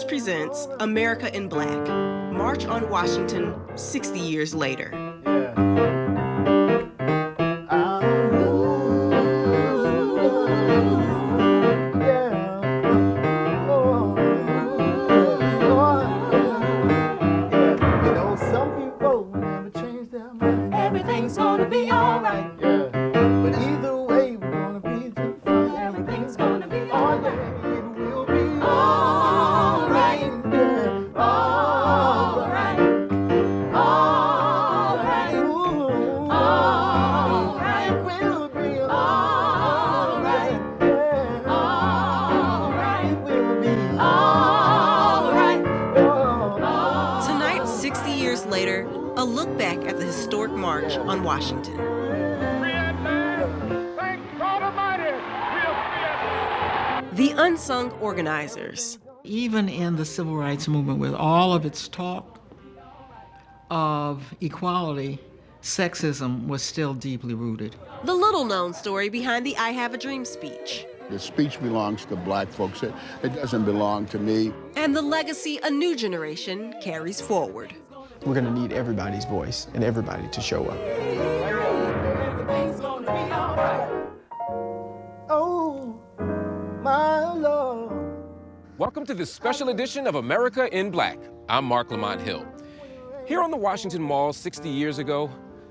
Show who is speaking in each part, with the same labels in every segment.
Speaker 1: presents America in Black, March on Washington 60 years later.
Speaker 2: Everything's gonna be alright. Yeah. But either way, we're gonna be just fine. Everything's gonna be alright. It will be alright. Yeah. Alright. Alright. Alright. It will be alright. Yeah. Alright. It will be alright.
Speaker 1: Tonight, 60 years later, a look back at the historic March on Washington. The unsung organizers.
Speaker 3: Even in the civil rights movement, with all of its talk of equality, sexism was still deeply rooted.
Speaker 1: The little-known story behind the I Have a Dream speech.
Speaker 4: The speech belongs to black folks. It doesn't belong to me.
Speaker 1: And the legacy a new generation carries forward.
Speaker 5: We're going to need everybody's voice and everybody to show up.
Speaker 2: Everything's gonna be alright. Oh, my Lord.
Speaker 6: Welcome to this special edition of America in Black. I'm Marc Lamont Hill. Here on the Washington Mall 60 years ago,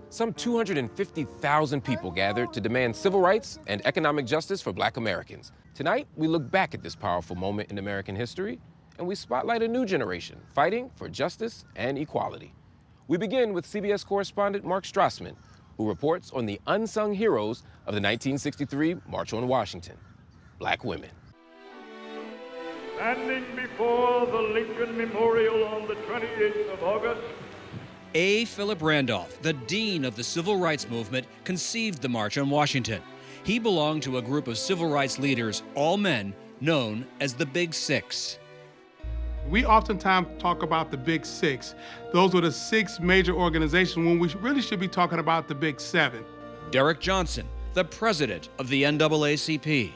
Speaker 6: some 250,000 people gathered to demand civil rights and economic justice for Black Americans. Tonight, we look back at this powerful moment in American history, and we spotlight a new generation fighting for justice and equality. We begin with CBS correspondent Mark Strassman, who reports on the unsung heroes of the 1963 March on Washington, Black women.
Speaker 7: Standing before the Lincoln Memorial on the 28th of August,
Speaker 8: A. Philip Randolph, the dean of the Civil Rights Movement, conceived the March on Washington. He belonged to a group of civil rights leaders, all men, known as the Big Six.
Speaker 9: We oftentimes talk about the Big Six. Those were the six major organizations when we really should be talking about the Big Seven.
Speaker 8: Derrick Johnson, the president of the NAACP.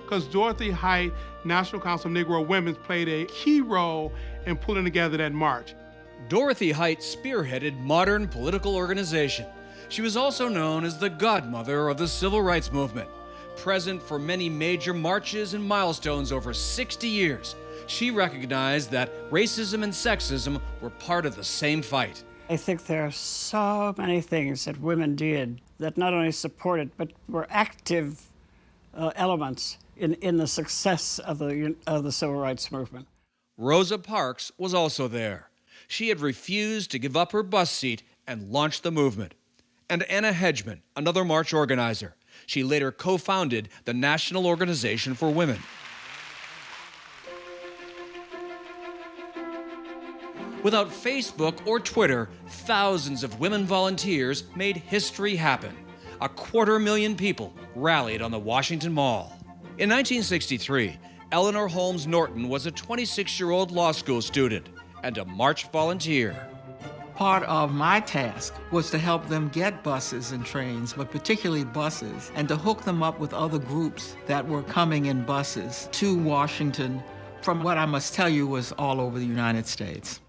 Speaker 9: Because Dorothy Height, National Council of Negro Women, played a key role in pulling together that march.
Speaker 8: Dorothy Height spearheaded modern political organization. She was also known as the godmother of the Civil Rights Movement. Present for many major marches and milestones over 60 years, she recognized that racism and sexism were part of the same fight.
Speaker 10: I think there are so many things that women did that not only supported but were active elements in the success of the Civil Rights Movement.
Speaker 8: Rosa Parks was also there. She had refused to give up her bus seat and launched the movement. And Anna Hedgeman, another march organizer. She later co-founded the National Organization for Women. Without Facebook or Twitter, thousands of women volunteers made history happen. 250,000 people rallied on the Washington Mall. In 1963, Eleanor Holmes Norton was a 26-year-old law school student and a march volunteer.
Speaker 3: Part of my task was to help them get buses and trains, but particularly buses, and to hook them up with other groups that were coming in buses to Washington from what I must tell you was all over the United States.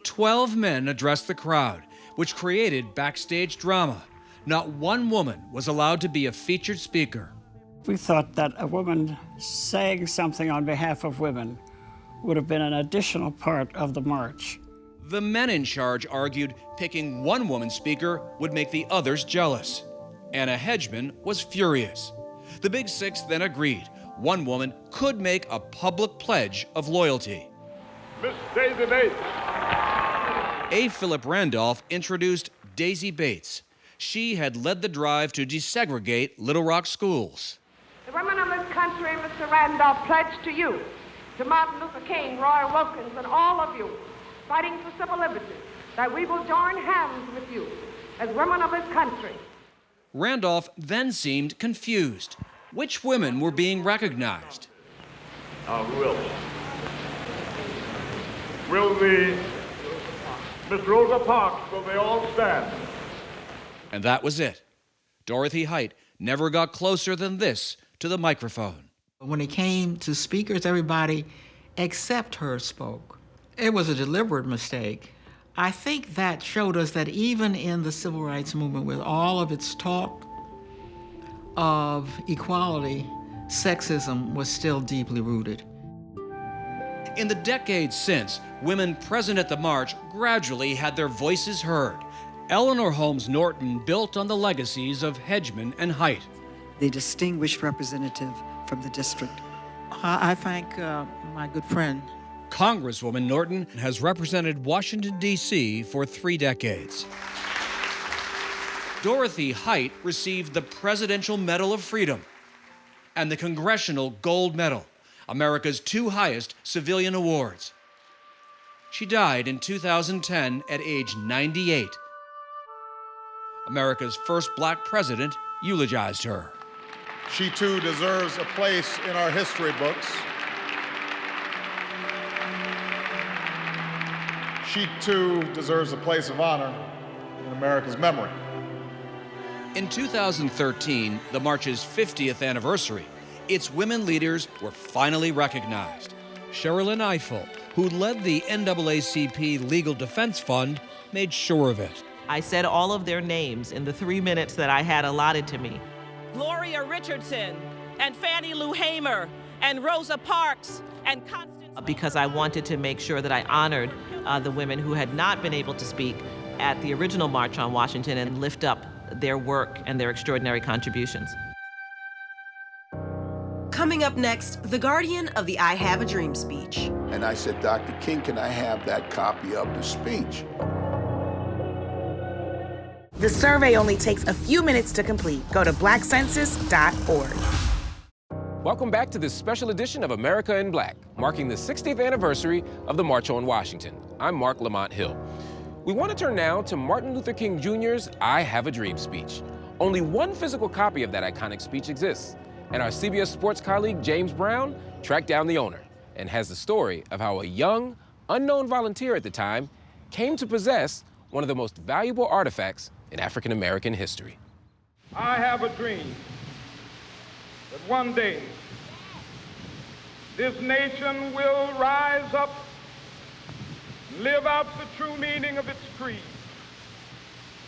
Speaker 8: 12 men addressed the crowd, which created backstage drama. Not one woman was allowed to be a featured speaker.
Speaker 10: We thought that a woman saying something on behalf of women would have been an additional part of the march.
Speaker 8: The men in charge argued picking one woman speaker would make the others jealous. Anna Hedgeman was furious. The Big Six then agreed one woman could make a public pledge of loyalty.
Speaker 7: Miss Daisy Bates.
Speaker 8: A. Philip Randolph introduced Daisy Bates. She had led the drive to desegregate Little Rock schools.
Speaker 11: The women of this country, Mr. Randolph, pledge to you, to Martin Luther King, Roy Wilkins, and all of you fighting for civil liberty, that we will join hands with you as women of this country.
Speaker 8: Randolph then seemed confused. Which women were being recognized?
Speaker 7: Now, who else? Will the Miss Rosa Parks, will they all stand?
Speaker 8: And that was it. Dorothy Height never got closer than this to the microphone.
Speaker 3: When it came to speakers, everybody except her spoke. It was a deliberate mistake. I think that showed us that even in the civil rights movement, with all of its talk of equality, sexism was still deeply rooted.
Speaker 8: In the decades since, women present at the march gradually had their voices heard. Eleanor Holmes Norton built on the legacies of Hedgeman and Haidt.
Speaker 12: The distinguished representative from the district.
Speaker 3: I thank my good friend.
Speaker 8: Congresswoman Norton has represented Washington, D.C. for 3 decades. Dorothy Haidt received the Presidential Medal of Freedom and the Congressional Gold Medal, America's 2 highest civilian awards. She died in 2010 at age 98. America's first black president eulogized her.
Speaker 13: She too deserves a place in our history books. She too deserves a place of honor in America's memory.
Speaker 8: In 2013, the march's 50th anniversary, its women leaders were finally recognized. Sherilyn Ifill, who led the NAACP Legal Defense Fund, made sure of it.
Speaker 14: I said all of their names in the 3 minutes that I had allotted to me.
Speaker 15: Gloria Richardson, and Fannie Lou Hamer, and Rosa Parks, and Constance.
Speaker 14: Because I wanted to make sure that I honored the women who had not been able to speak at the original March on Washington and lift up their work and their extraordinary contributions.
Speaker 1: Coming up next, the guardian of the I Have a Dream speech.
Speaker 4: And I said, Dr. King, can I have that copy of the speech?
Speaker 16: The survey only takes a few minutes to complete. Go to blackcensus.org.
Speaker 6: Welcome back to this special edition of America in Black, marking the 60th anniversary of the March on Washington. I'm Marc Lamont Hill. We want to turn now to Martin Luther King Jr.'s I Have a Dream speech. Only one physical copy of that iconic speech exists, and our CBS Sports colleague James Brown tracked down the owner and has the story of how a young, unknown volunteer at the time came to possess one of the most valuable artifacts in African American history.
Speaker 7: I have a dream that one day this nation will rise up and live out the true meaning of its creed.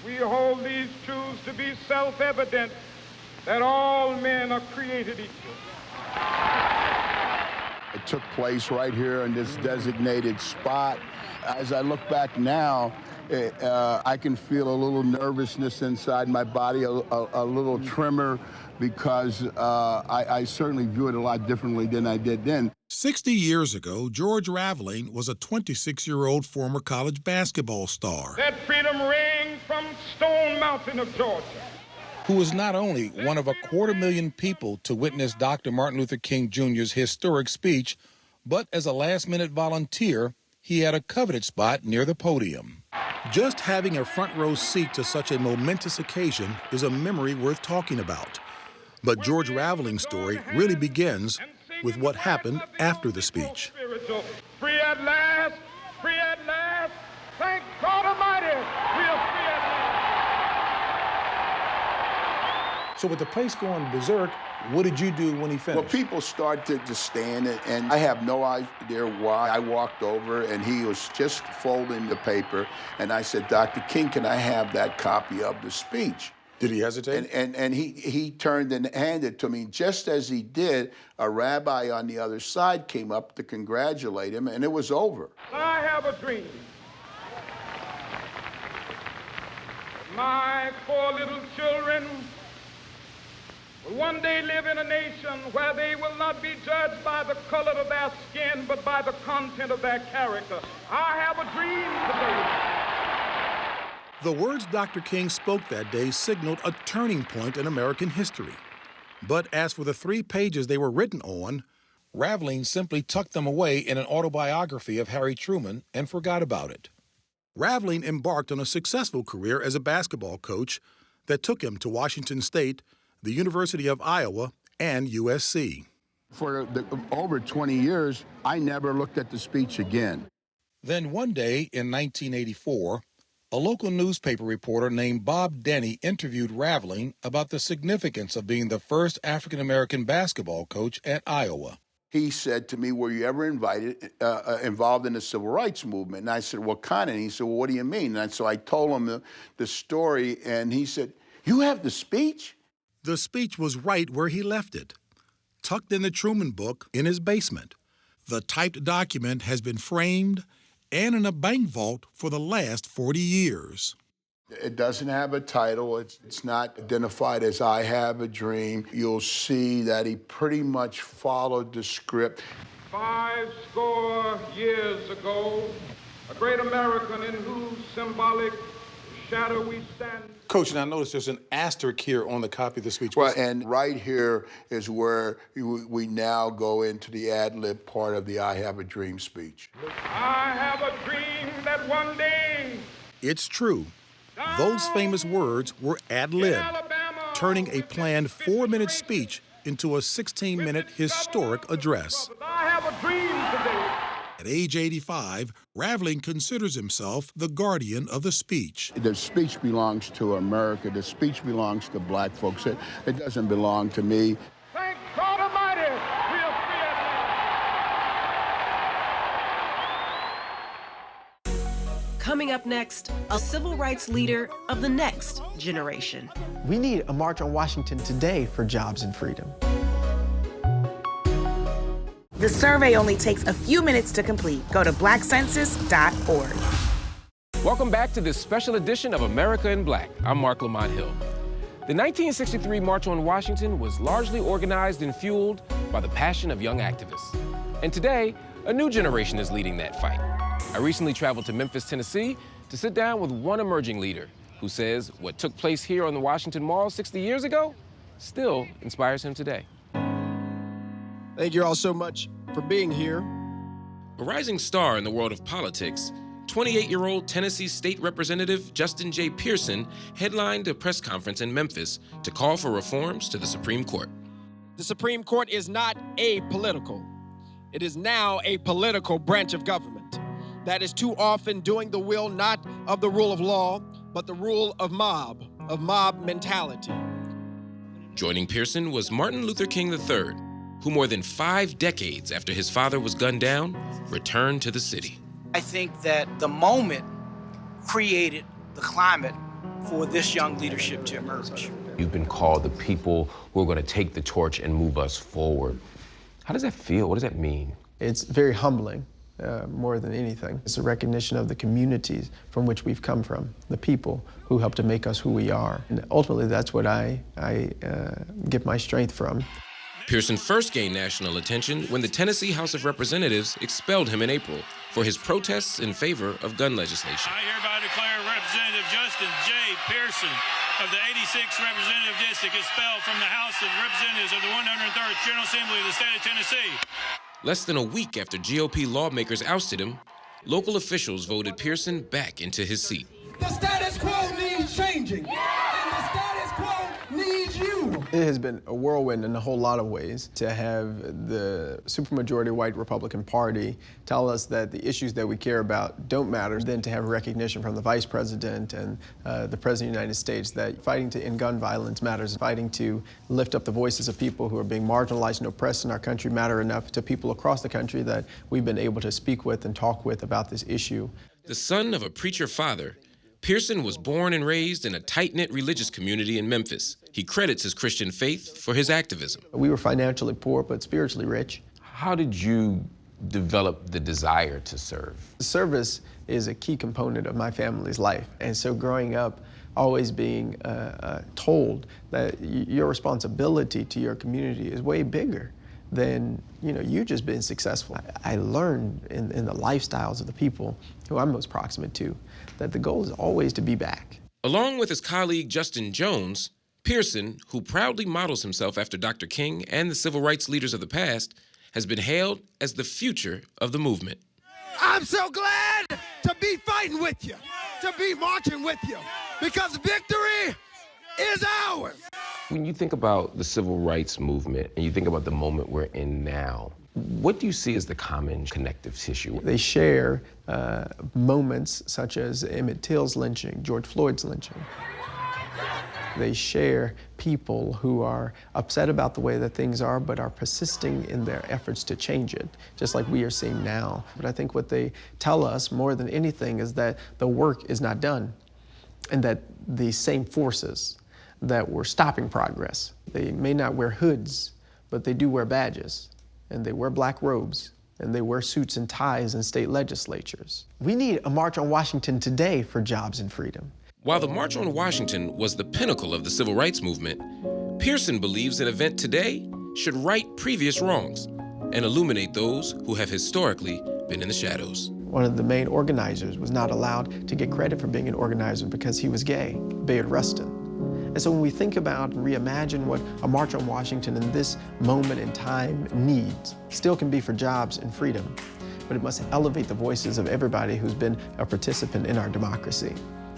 Speaker 7: We hold these truths to be self-evident, that all men are created equal.
Speaker 4: It took place right here in this designated spot. As I look back now, I can feel a little nervousness inside my body, a little tremor, because I certainly view it a lot differently than I did then.
Speaker 17: 60 years ago, George Raveling was a 26-year-old former college basketball star.
Speaker 7: That freedom ring from Stone Mountain of Georgia.
Speaker 17: Who was not only one of 250,000 people to witness Dr. Martin Luther King Jr.'s historic speech, but as a last-minute volunteer, he had a coveted spot near the podium. Just having a front row seat to such a momentous occasion is a memory worth talking about. But George Raveling's story really begins with what happened after the speech.
Speaker 7: Free at last, free at last, thank God Almighty, we are free at last.
Speaker 5: So with the place going berserk, what did you do when he finished?
Speaker 4: Well, people started to stand, and I have no idea why. I walked over, and he was just folding the paper, and I said, Dr. King, can I have that copy of the speech?
Speaker 5: Did he hesitate?
Speaker 4: And he turned and handed it to me. Just as he did, a rabbi on the other side came up to congratulate him, and it was over.
Speaker 7: I have a dream. My 4 little children will one day live in a nation where they will not be judged by the color of their skin, but by the content of their character. I have a dream today.
Speaker 17: The words Dr. King spoke that day signaled a turning point in American history. But as for the 3 pages they were written on, Raveling simply tucked them away in an autobiography of Harry Truman and forgot about it. Raveling embarked on a successful career as a basketball coach that took him to Washington State, the University of Iowa, and USC.
Speaker 4: For over 20 years, I never looked at the speech again.
Speaker 17: Then one day in 1984, a local newspaper reporter named Bob Denny interviewed Raveling about the significance of being the first African-American basketball coach at Iowa.
Speaker 4: He said to me, were you ever involved in the civil rights movement? And I said, what kind? And he said, well, what do you mean? And so I told him the story, and he said, you have the speech?
Speaker 17: The speech was right where he left it, tucked in the Truman book in his basement. The typed document has been framed and in a bank vault for the last 40 years.
Speaker 4: It doesn't have a title. It's not identified as I Have a Dream. You'll see that he pretty much followed the script.
Speaker 7: 50 years ago, a great American in whose symbolic shadow we stand.
Speaker 17: Coach, and I noticed there's an asterisk here on the copy of the speech.
Speaker 4: Well, and right here is where we now go into the ad-lib part of the I Have a Dream speech.
Speaker 7: I have a dream that one day...
Speaker 17: It's true. Those famous words were ad-libbed, turning a planned 4-minute speech into a 16-minute historic address.
Speaker 7: I have a dream today.
Speaker 17: At age 85, Raveling considers himself the guardian of the speech.
Speaker 4: The speech belongs to America. The speech belongs to black folks. It doesn't belong to me.
Speaker 7: Thank God Almighty, we are free at last.
Speaker 1: Coming up next, a civil rights leader of the next generation.
Speaker 5: We need a march on Washington today for jobs and freedom.
Speaker 16: The survey only takes a few minutes to complete. Go to blackcensus.org.
Speaker 6: Welcome back to this special edition of America in Black. I'm Marc Lamont Hill. The 1963 March on Washington was largely organized and fueled by the passion of young activists. And today, a new generation is leading that fight. I recently traveled to Memphis, Tennessee, to sit down with one emerging leader who says what took place here on the Washington Mall 60 years ago still inspires him today.
Speaker 18: Thank you all so much for being here.
Speaker 6: A rising star in the world of politics, 28-year-old Tennessee State Representative Justin J. Pearson headlined a press conference in Memphis to call for reforms to the Supreme Court.
Speaker 18: The Supreme Court is not apolitical. It is now a political branch of government that is too often doing the will not of the rule of law, but the rule of mob mentality.
Speaker 6: Joining Pearson was Martin Luther King III, who more than 5 decades after his father was gunned down, returned to the city.
Speaker 19: I think that the moment created the climate for this young leadership to emerge.
Speaker 6: You've been called the people who are going to take the torch and move us forward. How does that feel? What does that mean?
Speaker 5: It's very humbling, more than anything. It's a recognition of the communities from which we've come from, the people who help to make us who we are. And ultimately, that's what I get my strength from.
Speaker 6: Pearson first gained national attention when the Tennessee House of Representatives expelled him in April for his protests in favor of gun legislation.
Speaker 20: I hereby declare Representative Justin J. Pearson of the 86th Representative District expelled from the House of Representatives of the 103rd General Assembly of the state of Tennessee.
Speaker 6: Less than a week after GOP lawmakers ousted him, local officials voted Pearson back into his seat.
Speaker 2: The status quo needs changing. And the status quo needs you.
Speaker 5: It has been a whirlwind in a whole lot of ways to have the supermajority white Republican Party tell us that the issues that we care about don't matter, then to have recognition from the Vice President and the President of the United States that fighting to end gun violence matters, fighting to lift up the voices of people who are being marginalized and oppressed in our country matter enough to people across the country that we've been able to speak with and talk with about this issue.
Speaker 6: The son of a preacher father, Pearson was born and raised in a tight-knit religious community in Memphis. He credits his Christian faith for his activism.
Speaker 5: We were financially poor, but spiritually rich.
Speaker 6: How did you develop the desire to serve?
Speaker 5: Service is a key component of my family's life. And so growing up, always being told that your responsibility to your community is way bigger than you just being successful. I learned in the lifestyles of the people who I'm most proximate to that the goal is always to be back.
Speaker 6: Along with his colleague Justin Jones, Pearson, who proudly models himself after Dr. King and the civil rights leaders of the past, has been hailed as the future of the movement.
Speaker 2: I'm so glad to be fighting with you, to be marching with you, because victory is ours.
Speaker 6: When you think about the civil rights movement and you think about the moment we're in now, what do you see as the common connective tissue?
Speaker 5: They share moments such as Emmett Till's lynching, George Floyd's lynching. They share people who are upset about the way that things are, but are persisting in their efforts to change it, just like we are seeing now. But I think what they tell us more than anything is that the work is not done, and that the same forces that were stopping progress, they may not wear hoods, but they do wear badges, and they wear black robes, and they wear suits and ties in state legislatures. We need a March on Washington today for jobs and freedom.
Speaker 6: While the March on Washington was the pinnacle of the civil rights movement, Pearson believes an event today should right previous wrongs and illuminate those who have historically been in the shadows.
Speaker 5: One of the main organizers was not allowed to get credit for being an organizer because he was gay, Bayard Rustin. And so when we think about and reimagine what a March on Washington in this moment in time needs, still can be for jobs and freedom, but it must elevate the voices of everybody who's been a participant in our democracy,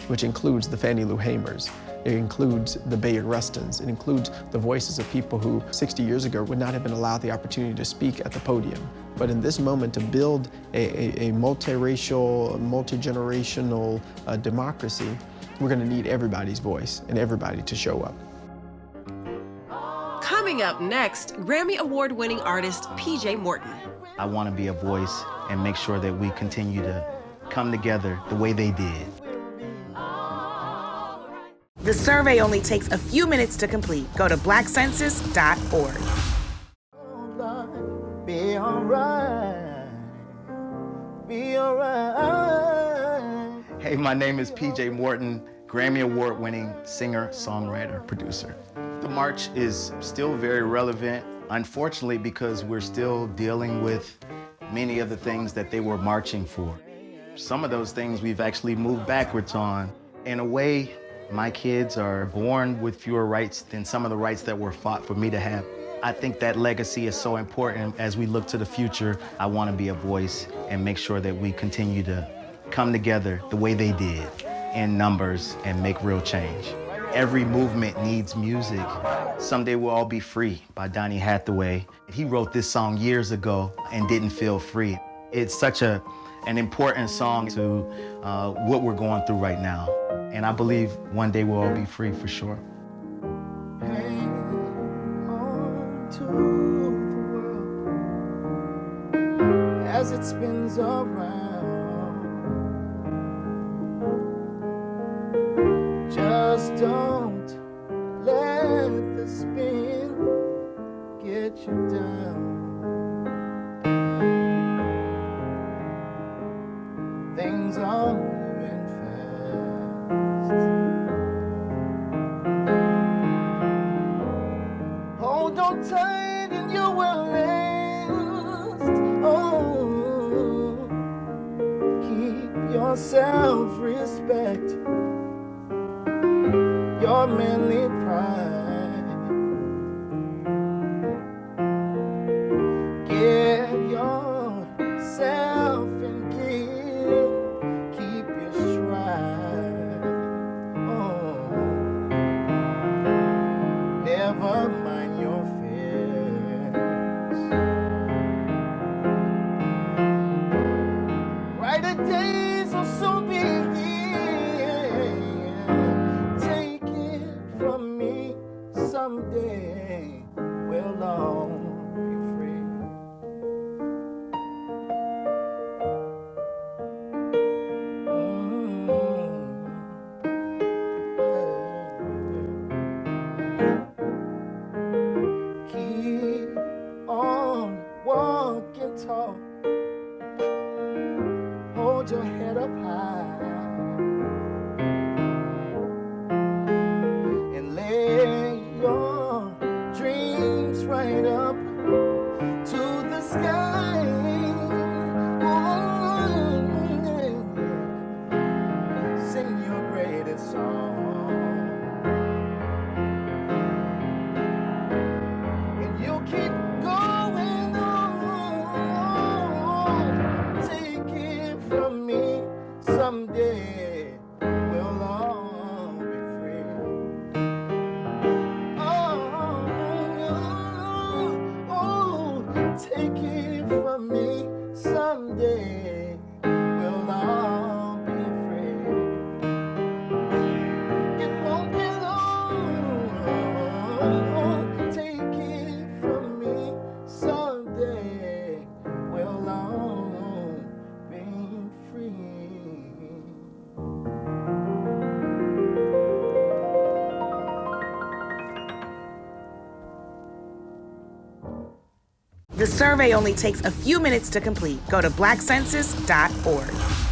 Speaker 5: which includes the Fannie Lou Hamers, it includes the Bayard Rustins, it includes the voices of people who 60 years ago would not have been allowed the opportunity to speak at the podium. But in this moment, to build a multiracial, multi-generational democracy, we're going to need everybody's voice and everybody to show up.
Speaker 1: Coming up next, Grammy Award-winning artist PJ Morton.
Speaker 21: I want to be a voice and make sure that we continue to come together the way they did.
Speaker 16: The survey only takes a few minutes to complete. Go to blackcensus.org.
Speaker 2: Be alright, be alright.
Speaker 21: Hey, my name is PJ Morton, Grammy Award-winning singer, songwriter, producer. The march is still very relevant, unfortunately, because we're still dealing with many of the things that they were marching for. Some of those things we've actually moved backwards on. In a way, my kids are born with fewer rights than some of the rights that were fought for me to have. I think that legacy is so important. As we look to the future, I want to be a voice and make sure that we continue to come together the way they did in numbers and make real change. Every movement needs music. Someday We'll All Be Free by Donny Hathaway. He wrote this song years ago and didn't feel free. It's such an important song to what we're going through right now. And I believe one day we'll all be free for sure.
Speaker 2: Hang on to the world as it spins around. Just don't let the spin get you down. Things are moving fast. Hold on tight and you will last. Oh, keep your self-respect, your manly pride. Get yourself in gear, keep your stride. Oh, never mind your fears. Brighter days will soon be here. Take it from me, someday we'll all be free. Keep on walking tall. Hold your head up high and lay your dreams right up to the sky. Sing your greatest song. And you keep going on. Take it from me, someday we'll all be free. Oh, take it from me, someday we'll all be free. It won't be long alone, being free.
Speaker 16: The survey only takes a few minutes to complete. Go to blackcensus.org.